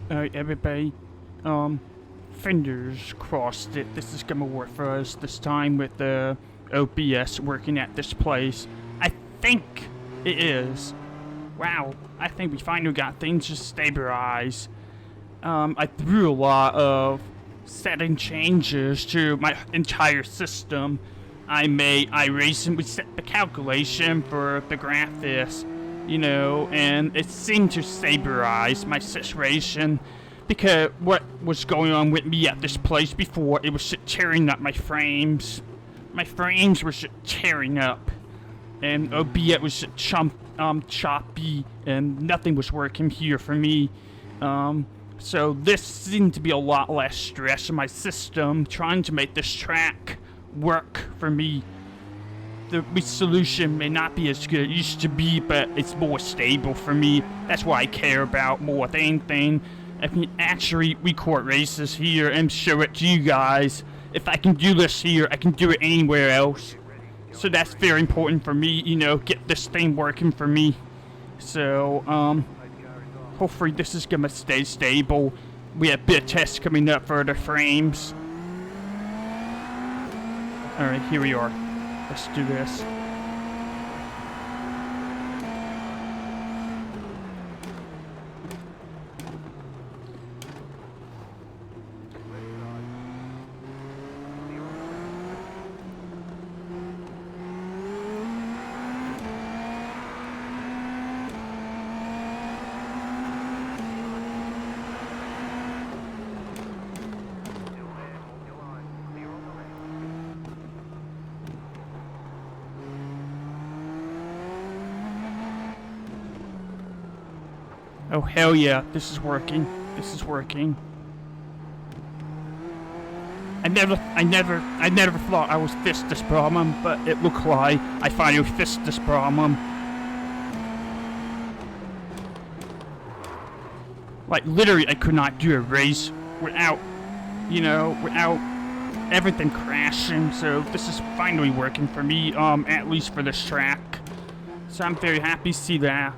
Alright, everybody. Fingers crossed that this is gonna work for us this time with the OBS working at this place. I think it is. Wow, I think we finally got things to stabilize. I threw a lot of setting changes to my entire system. I made iRacing, we set the calculation for the graphics, you know, and it seemed to stabilize my situation. Because what was going on with me at this place before, it was just tearing up my frames. My frames were just tearing up. And albeit was just choppy, and nothing was working here for me. So this seemed to be a lot less stress in my system, trying to make this track work for me. The solution may not be as good as it used to be, but it's more stable for me. That's what I care about more than anything. I can actually record races here and show it to you guys. If I can do this here, I can do it anywhere else. So that's very important for me, you know, get this thing working for me. So, hopefully this is gonna stay stable. We have bit tests coming up for the frames. Alright, here we are. Let's do this. Oh hell yeah, this is working. This is working. I never thought I was fixed this problem, but it looked like I finally fixed this problem. Like literally I could not do a race without, you know, without everything crashing, so this is finally working for me, at least for this track. So I'm very happy to see that.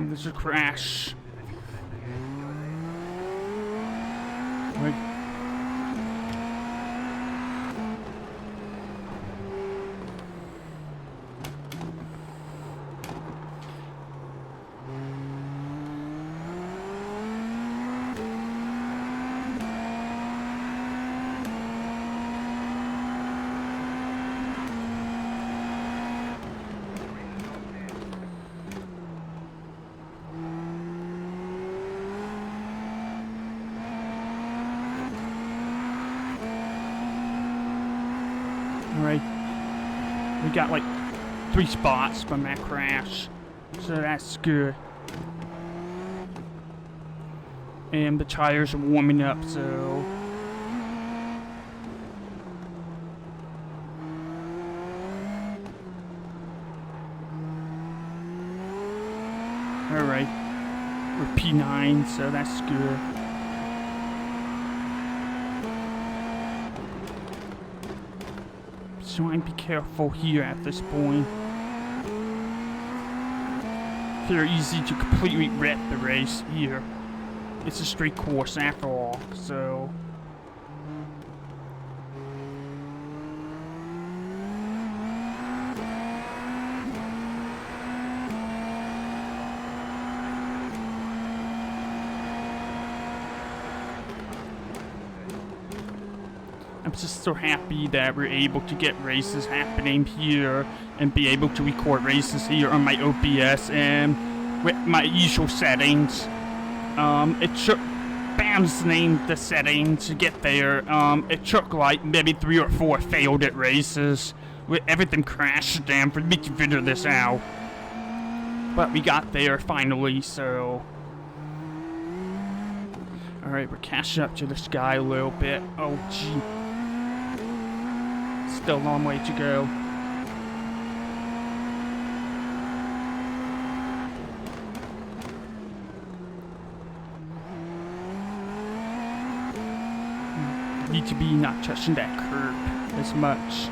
There's a crash. Wait. Alright, we got like 3 spots from that crash, so that's good. And the tires are warming up, so... Alright, we're P9, so that's good. So I'd be careful here at this point. Very easy to completely wreck the race here. It's a straight course after all, so... I'm just so happy that we're able to get races happening here and be able to record races here on my OBS and with my usual settings. It took balancing the settings to get there. It took like maybe 3 or 4 failed at races with everything crashed down for me to figure this out. But we got there finally, so... Alright, we're catching up to this guy a little bit. Oh, gee. Still a long way to go. Need to be not touching that curb as much.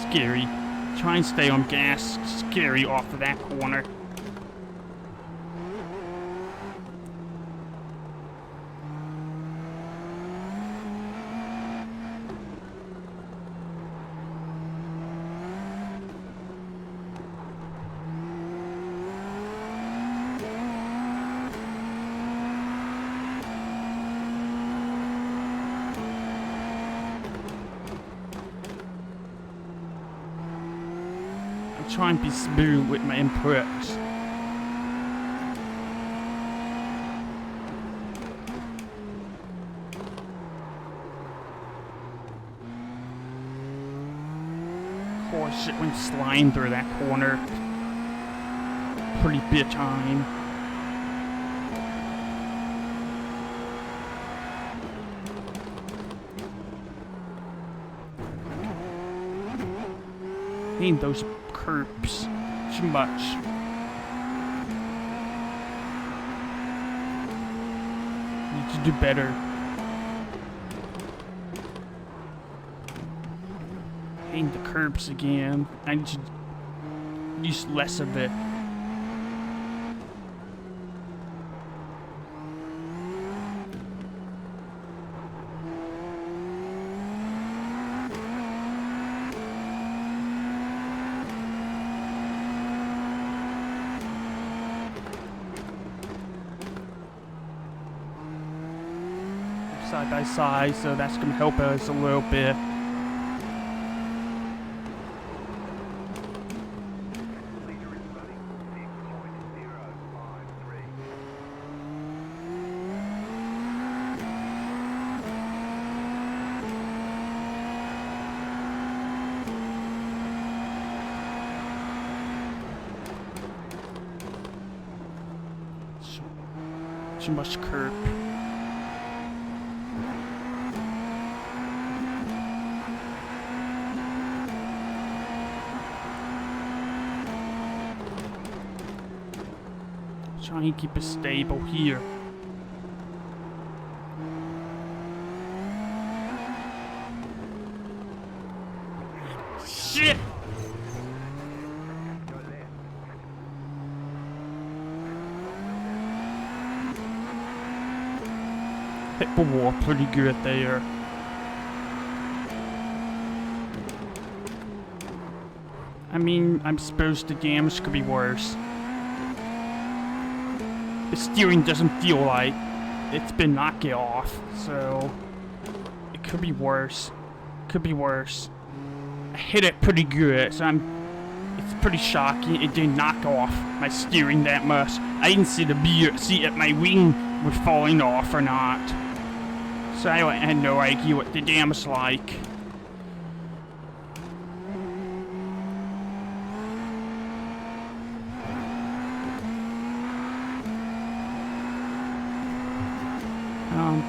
Scary. Try and stay on gas. Scary off of that corner. Try and be smooth with my inputs. Of course, it went sliding through that corner. Pretty big time. Ain't those curbs too much. Need to do better. Ain't the curbs again. I need to use less of it. Side by side, so that's gonna help us a little bit. Too much curb. Try and keep it stable here. Shit! Hit the wall pretty good there. I mean, I'm supposed the damage could be worse. The steering doesn't feel like it's been knocked off, so it could be worse. Could be worse. I hit it pretty good, so it's pretty shocking it didn't knock off my steering that much. I didn't see if my wing was falling off or not. So I had no idea what the damage was like.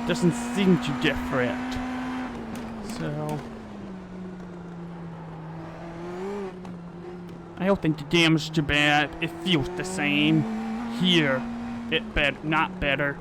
Doesn't seem too different. So I don't think the damage is too bad. It feels the same. Here, not better.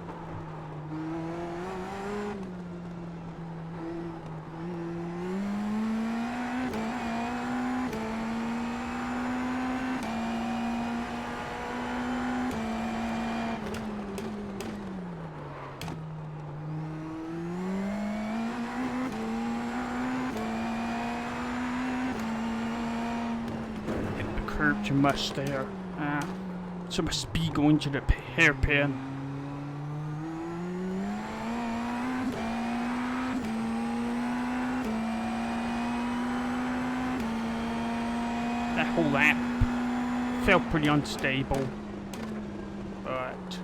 curve too much there. So much speed going to the hairpin. That whole lap felt pretty unstable, but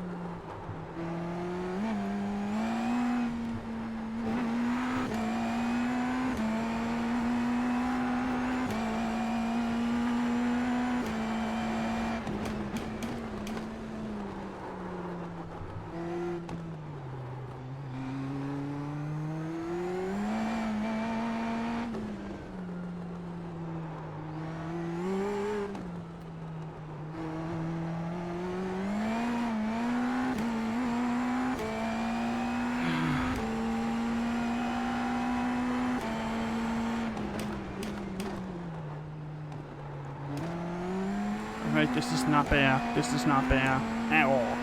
alright, this is not bad. This is not bad at all.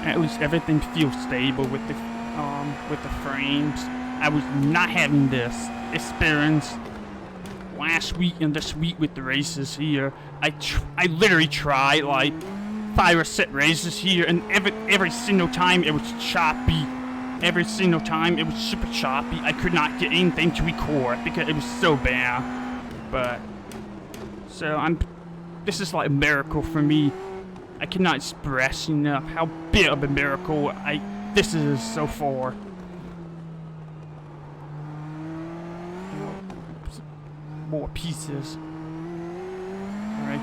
At least everything feels stable with the frames. I was not having this experience last week and this week with the races here. I literally tried like 5 or 6 races here, and every single time it was choppy. Every single time it was super choppy. I could not get anything to record because it was so bad. But so this is like a miracle for me. I cannot express enough how big of a miracle this is so far. More pieces. Alright.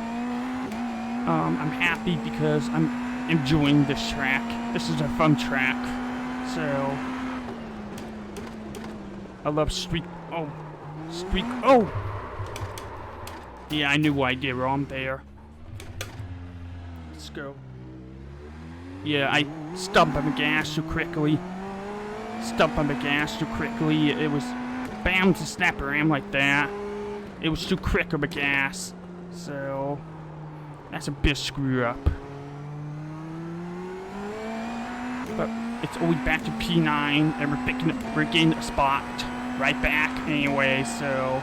I'm happy because I'm enjoying this track. This is a fun track. So I love streak. Oh! Yeah, I knew what I did wrong there. Let's go. Yeah, I stumped on the gas too quickly. It was bound to snap around like that. It was too quick of a gas. So that's a big screw up. But it's always back to P9, and we're getting a spot right back anyway, so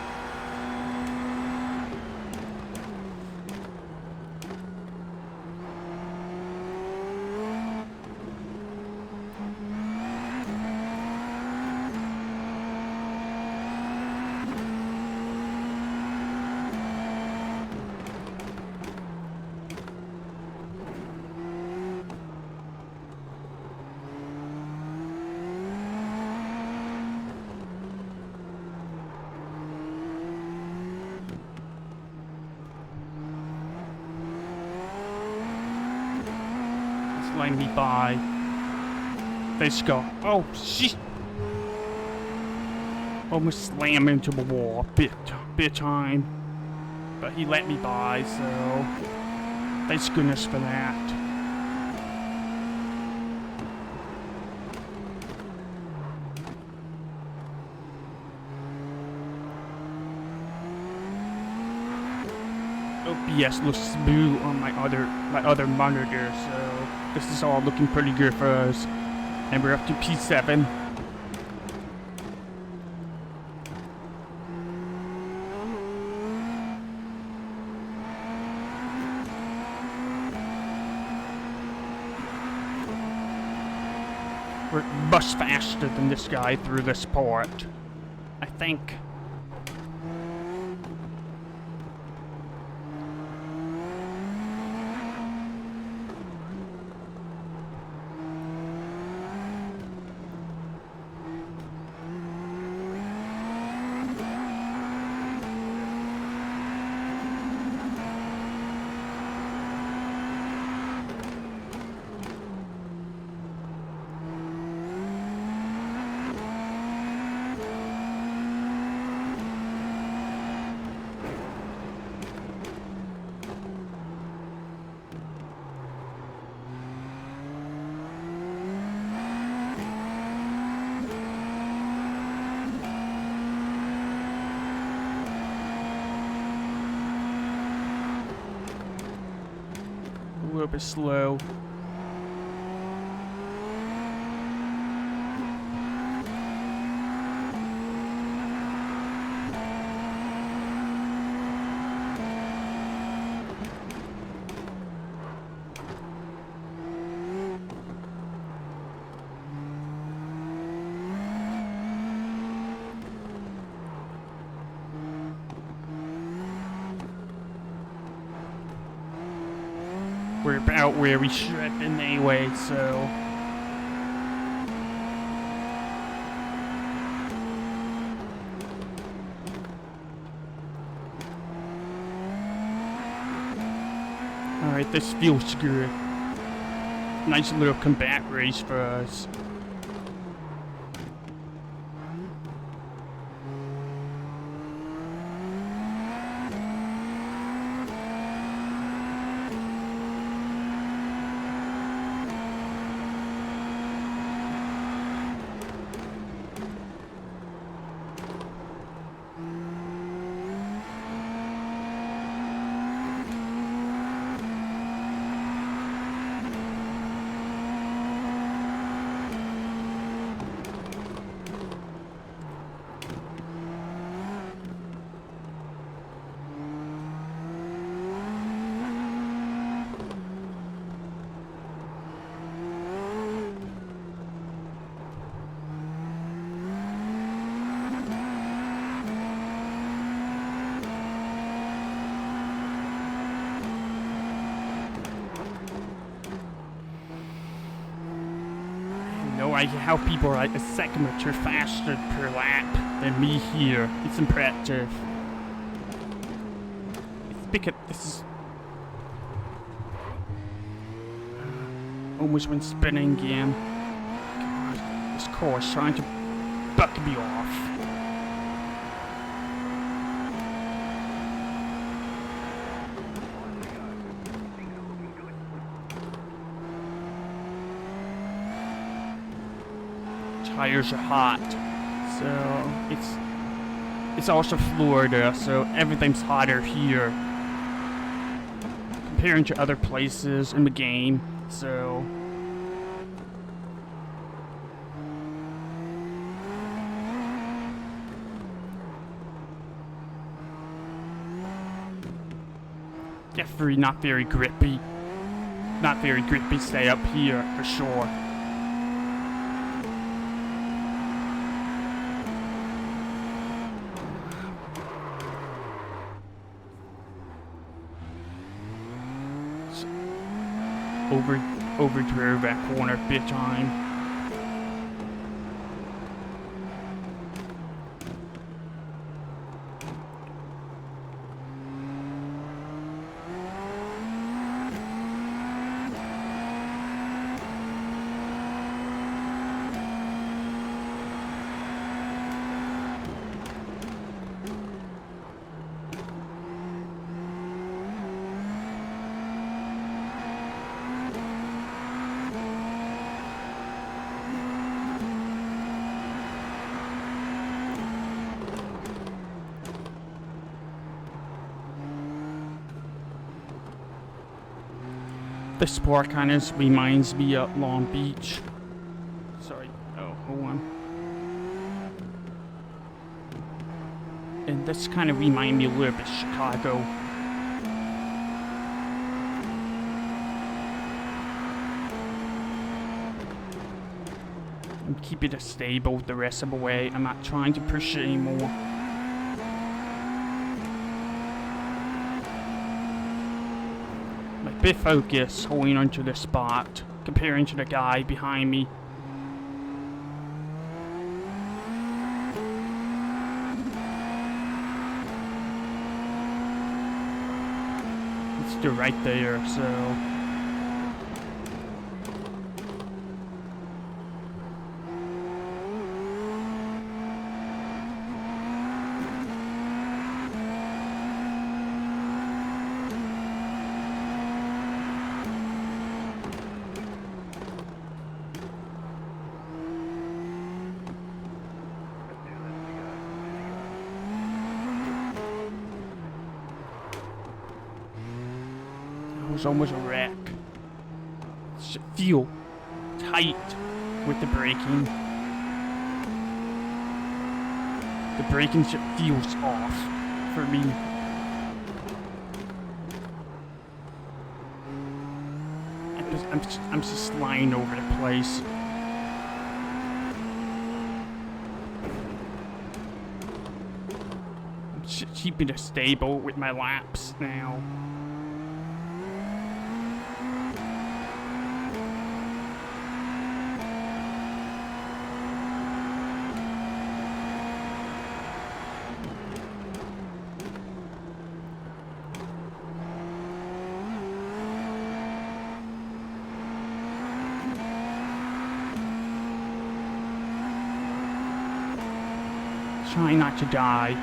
letting me by. Let's go. Oh, shit! Almost slammed into the wall. Bit time. But he let me by, so thanks goodness for that. OBS looks smooth on my other monitor, so this is all looking pretty good for us. And we're up to P7. We're much faster than this guy through this part, I think. A little bit slow. we're about where we should have been anyway, so... Alright, this feels good. Nice little combat race for us. No idea how people are like a second or two faster per lap than me here. It's impressive. It's because this is almost went spinning again. God, this car is trying to buck me off. Tires are hot, so it's also Florida, so everything's hotter here comparing to other places in the game. So definitely not very grippy. Not very grippy stay up here for sure. Overdrove that corner big time. This part kind of reminds me of Long Beach. Sorry. Oh, hold on. And this kind of reminds me a little bit of Chicago. I'm keeping it stable the rest of the way. I'm not trying to push it anymore. Bit focus holding onto the spot comparing to the guy behind me. It's still right there, so was almost a wreck. Should feel tight with the braking. The braking just feels off for me. I'm just sliding over the place. I'm just keeping it stable with my laps now. trying not to die.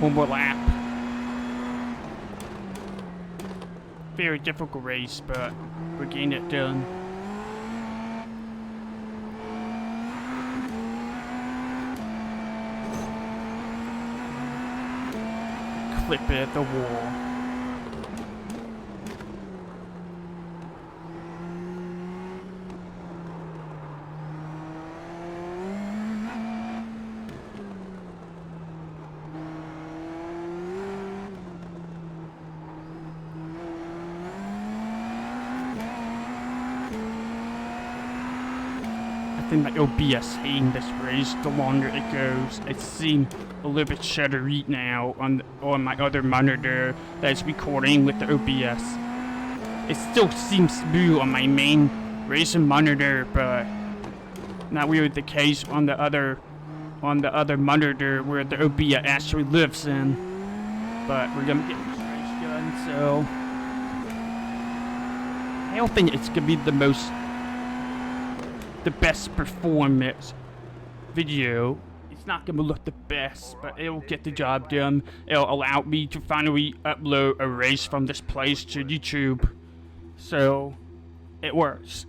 One more lap. Very difficult race, but we're getting it done. Clip it at the wall. I think my OBS hating this race the longer it goes. It seems a little bit shuddery now on my other monitor that's recording with the OBS. It still seems smooth on my main racing monitor, but not really the case on the other monitor where the OBS actually lives in. But we're gonna get this race done, so I don't think it's gonna be the best performance video. It's not gonna look the best, but it'll get the job done. It'll allow me to finally upload a race from this place to YouTube, so it works.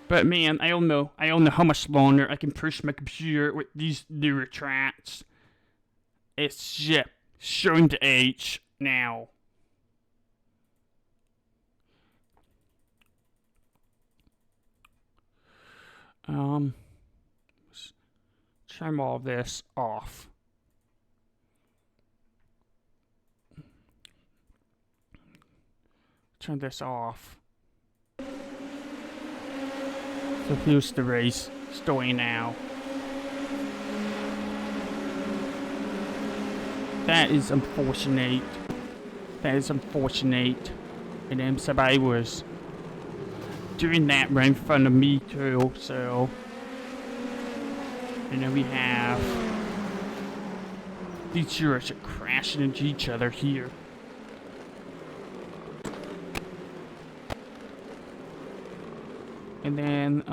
But man, I don't know how much longer I can push my computer with these newer tracks. It's just showing the age now. Trim all of this off. Turn this off. So here's the race story now. That is unfortunate. That is unfortunate. And then somebody was doing that right in front of me too, so. And then we have these two are crashing into each other here. And then,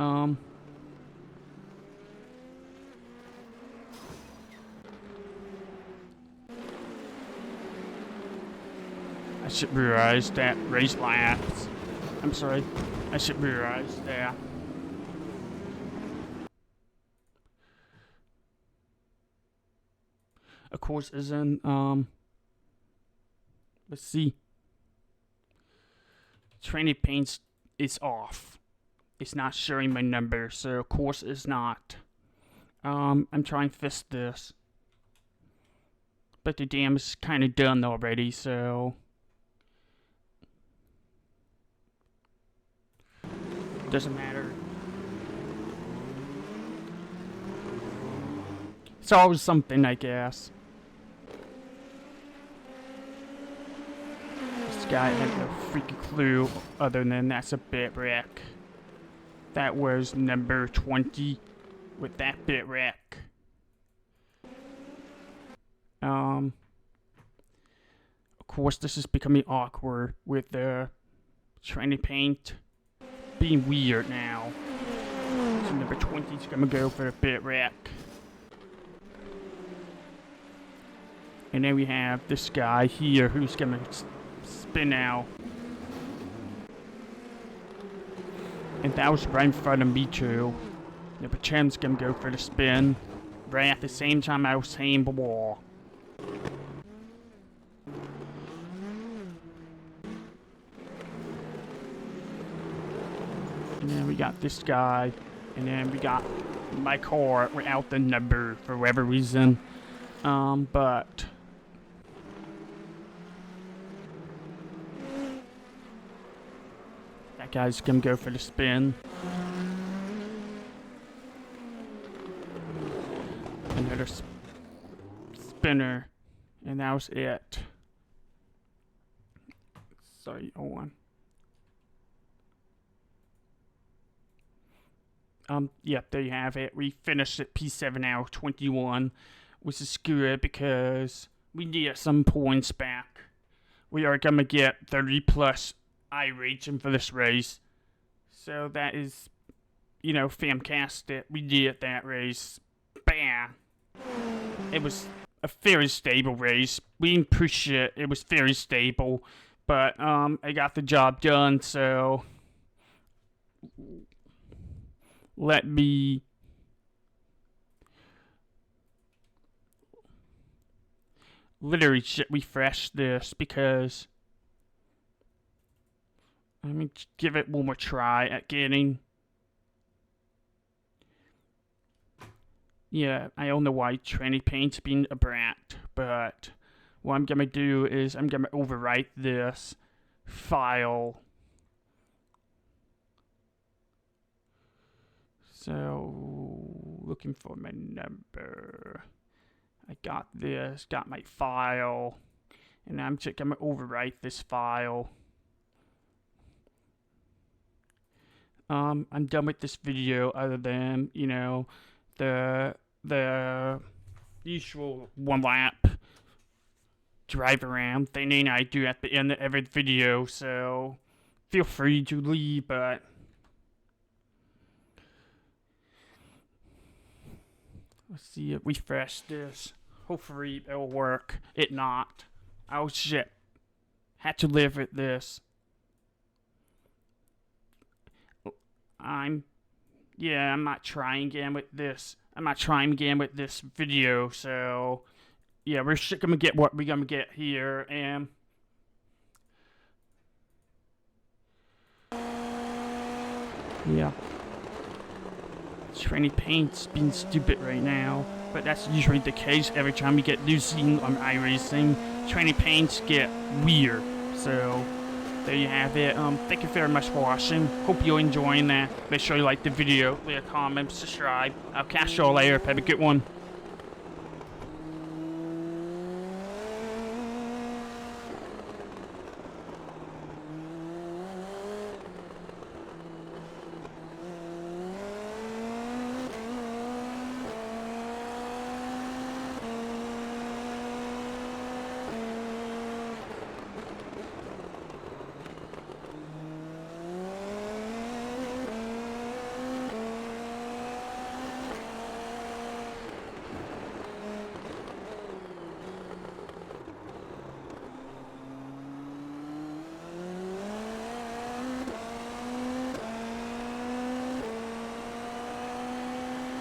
I should realize that race laps. I'm sorry. I should realize that. Of course, is in, let's see. Training paints is off. It's not showing my number, so of course it's not. I'm trying to fix this. But the damage is kind of done already, so. Doesn't matter. It's always something, I guess. This guy had no freaking clue other than that's a bit wreck. That was number 20 with that bit wreck. Of course, this is becoming awkward with the training paint being weird now. So number 20 is gonna go for a bit wreck. And then we have this guy here who's gonna spin out. And that was right in front of me too. Number 10's gonna go for the spin. Right at the same time I was hitting the wall. And then we got this guy. And then we got my car without the number for whatever reason. But that guy's gonna go for the spin. Another spinner. And that was it. Sorry, hold on. Yep, there you have it. We finished at P7 out of 21, which is good because we need some points back. We are gonna get 30 plus iRacing for this race. So that is, fantastic. We did that race. Bam! It was a very stable race. We didn't push it. It was very stable. But, I got the job done, so let me literally refresh this because let me give it one more try at getting. Yeah, I don't know why Tranny Paint's being a brat, but what I'm gonna do is I'm gonna overwrite this file. So, looking for my number. I got this, got my file, and I'm just gonna overwrite this file. I'm done with this video other than, the usual one lap drive around thing I do at the end of every video, so feel free to leave, but let's see if we refresh this. Hopefully it'll work. It not. Oh shit. Had to live with this. I'm not trying again with this. I'm not trying again with this video, so yeah, we're just gonna get what we're gonna get here, and yeah. Tranny Paint's being stupid right now, but that's usually the case every time we get losing on iRacing. Tranny Paints get weird, so there you have it. Thank you very much for watching. Hope you're enjoying that. Make sure you like the video, leave a comment, subscribe. I'll catch y'all later. Have a good one.